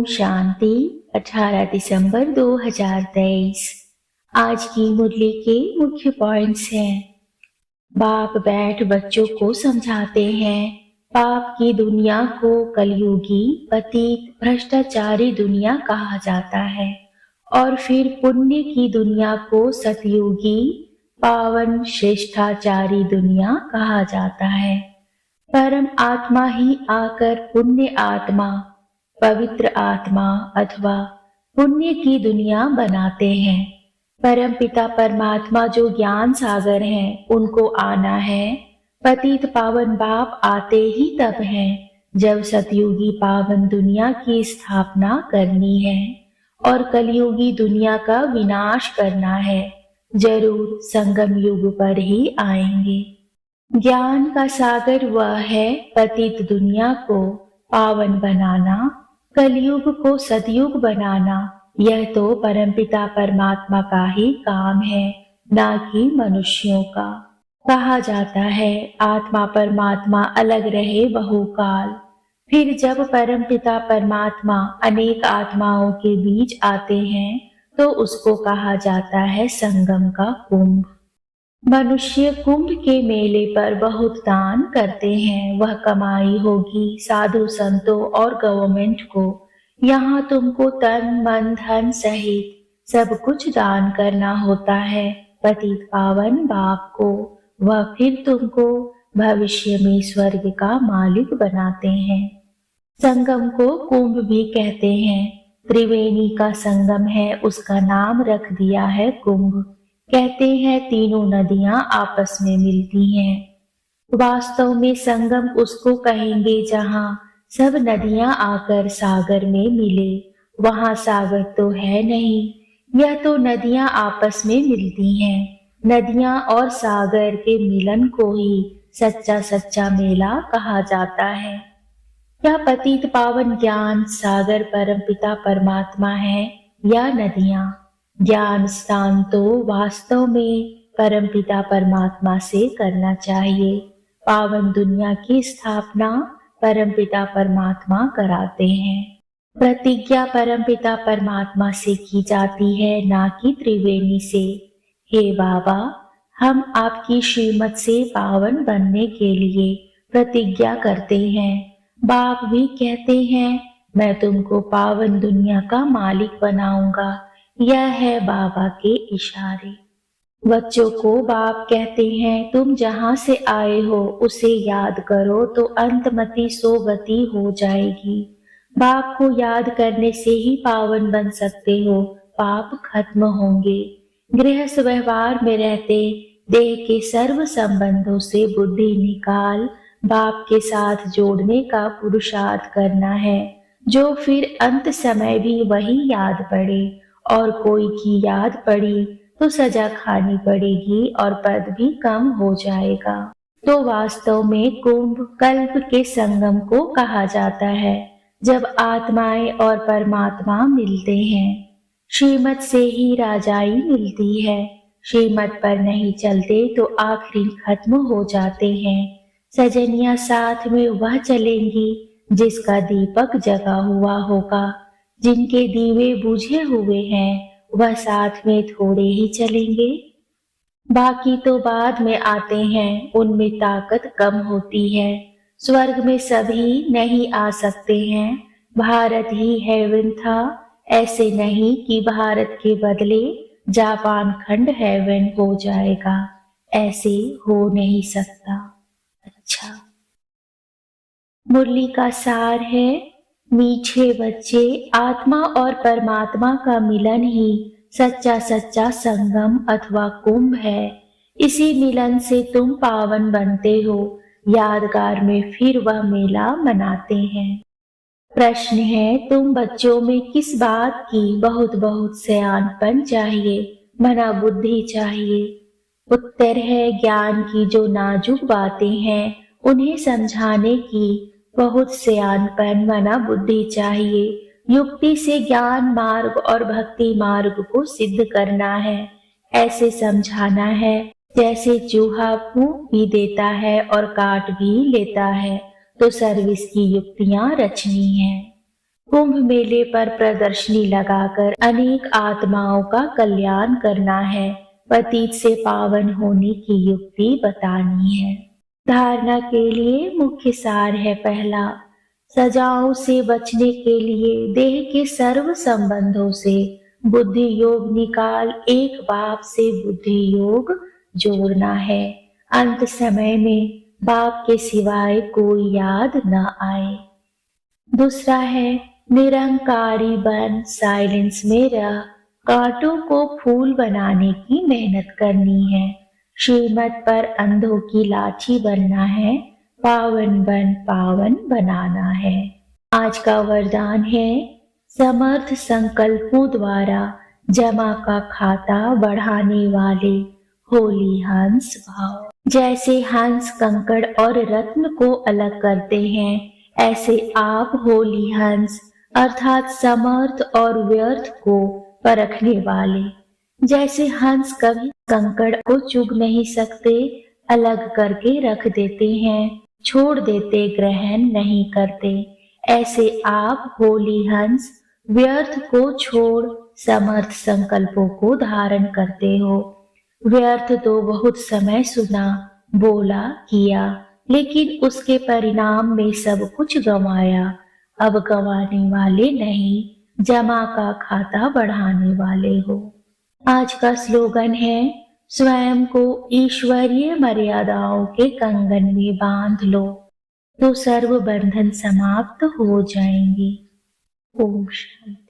ओम शांति। 18 दिसंबर 2023। आज की मुरली के मुख्य पॉइंट्स हैं। बाप बैठ बच्चों को समझाते हैं। पाप की दुनिया को कलयुगी पतित भ्रष्टाचारी दुनिया कहा जाता है और फिर पुण्य की दुनिया को सतयुगी पावन श्रेष्ठाचारी दुनिया कहा जाता है। परम आत्मा ही आकर पुण्य आत्मा, पवित्र आत्मा अथवा पुण्य की दुनिया बनाते हैं। परम पिता परमात्मा जो ज्ञान सागर हैं, उनको आना है। पतित पावन बाप आते ही तब हैं जब सतयुगी पावन दुनिया की स्थापना करनी है और कलयुगी दुनिया का विनाश करना है। जरूर संगम युग पर ही आएंगे। ज्ञान का सागर वह है पतित दुनिया को पावन बनाना, कलयुग को सतयुग बनाना। यह तो परमपिता परमात्मा का ही काम है, ना कि मनुष्यों का। कहा जाता है आत्मा परमात्मा अलग रहे बहुकाल। फिर जब परमपिता परमात्मा अनेक आत्माओं के बीच आते हैं तो उसको कहा जाता है संगम का कुंभ। मनुष्य कुंभ के मेले पर बहुत दान करते हैं, वह कमाई होगी साधु संतों और गवर्नमेंट को। यहाँ तुमको तन मन धन सहित सब कुछ दान करना होता है पतित पावन बाप को। वह फिर तुमको भविष्य में स्वर्ग का मालिक बनाते हैं। संगम को कुंभ भी कहते हैं। त्रिवेणी का संगम है, उसका नाम रख दिया है कुंभ। कहते हैं तीनों नदियां आपस में मिलती हैं। वास्तव में संगम उसको कहेंगे जहां सब नदियां आकर सागर में मिले। वहां सागर तो है नहीं, यह तो नदियां आपस में मिलती हैं। नदियां और सागर के मिलन को ही सच्चा सच्चा मेला कहा जाता है। क्या पतित पावन ज्ञान सागर परमपिता परमात्मा है या नदियां? ज्ञान स्थान तो वास्तव में परमपिता परमात्मा से करना चाहिए। पावन दुनिया की स्थापना परमपिता परमात्मा कराते हैं। प्रतिज्ञा परमपिता परमात्मा से की जाती है, ना कि त्रिवेणी से। हे बाबा, हम आपकी श्रीमत से पावन बनने के लिए प्रतिज्ञा करते हैं। बाप भी कहते हैं मैं तुमको पावन दुनिया का मालिक बनाऊंगा। यह है बाबा के इशारे। बच्चों को बाप कहते हैं तुम जहां से आए हो उसे याद करो तो अंतमति सोगति हो जाएगी। बाप को याद करने से ही पावन बन सकते हो, पाप खत्म होंगे। गृहस्थ व्यवहार में रहते देह के सर्व संबंधों से बुद्धि निकाल बाप के साथ जोड़ने का पुरुषार्थ करना है, जो फिर अंत समय भी वही याद पड़े। और कोई की याद पड़ी तो सजा खानी पड़ेगी और पद भी कम हो जाएगा। तो वास्तव में कुंभ कल्प के संगम को कहा जाता है, जब आत्माएं और परमात्मा मिलते हैं। श्रीमत से ही राजाई मिलती है। श्रीमत पर नहीं चलते तो आखिरी खत्म हो जाते हैं। सजनिया साथ में वह चलेंगी जिसका दीपक जगा हुआ होगा। जिनके दीवे बुझे हुए हैं वह साथ में थोड़े ही चलेंगे। बाकी तो बाद में आते हैं, उनमें ताकत कम होती है। स्वर्ग में सभी नहीं आ सकते हैं। भारत ही हेवन था, ऐसे नहीं कि भारत के बदले जापान खंड हेवन हो जाएगा। ऐसे हो नहीं सकता। अच्छा, मुरली का सार है मीठे बच्चे, आत्मा और परमात्मा का मिलन ही सच्चा सच्चा संगम अथवा कुंभ है। इसी मिलन से तुम पावन बनते हो। यादगार में फिर वह मेला मनाते हैं। प्रश्न है तुम बच्चों में किस बात की बहुत बहुत सयानपन चाहिए, मना बुद्धि चाहिए? उत्तर है ज्ञान की जो नाजुक बातें हैं उन्हें समझाने की बहुत सयानपन मना बुद्धि चाहिए। युक्ति से ज्ञान मार्ग और भक्ति मार्ग को सिद्ध करना है। ऐसे समझाना है जैसे चूहा फूंक भी देता है और काट भी लेता है, तो सर्विस की युक्तियां रचनी है। कुंभ मेले पर प्रदर्शनी लगाकर अनेक आत्माओं का कल्याण करना है। पतित से पावन होने की युक्ति बतानी है। धारणा के लिए मुख्य सार है पहला, सजाओं से बचने के लिए देह के सर्व संबंधों से बुद्धि योग निकाल एक बाप से बुद्धि योग जोड़ना है। अंत समय में बाप के सिवाय कोई याद न आए। दूसरा है, निरंकारी बन साइलेंस में रह, कांटों को फूल बनाने की मेहनत करनी है। श्रीमत पर अंधों की लाठी बनना है, पावन बन पावन बनाना है। आज का वरदान है, समर्थ संकल्पों द्वारा जमा का खाता बढ़ाने वाले होली हंस भाव। जैसे हंस कंकड़ और रत्न को अलग करते हैं, ऐसे आप होली हंस अर्थात समर्थ और व्यर्थ को परखने वाले। जैसे हंस कभी कंकड़ को चुग नहीं सकते, अलग करके रख देते हैं, छोड़ देते, ग्रहण नहीं करते, ऐसे आप होली हंस व्यर्थ को छोड़ समर्थ संकल्पों को धारण करते हो। व्यर्थ तो बहुत समय सुना, बोला, किया, लेकिन उसके परिणाम में सब कुछ गंवाया। अब गंवाने वाले नहीं, जमा का खाता बढ़ाने वाले हो। आज का स्लोगन है, स्वयं को ईश्वरीय मर्यादाओं के कंगन में बांध लो तो सर्व बंधन समाप्त हो जाएंगे। ओम शांति।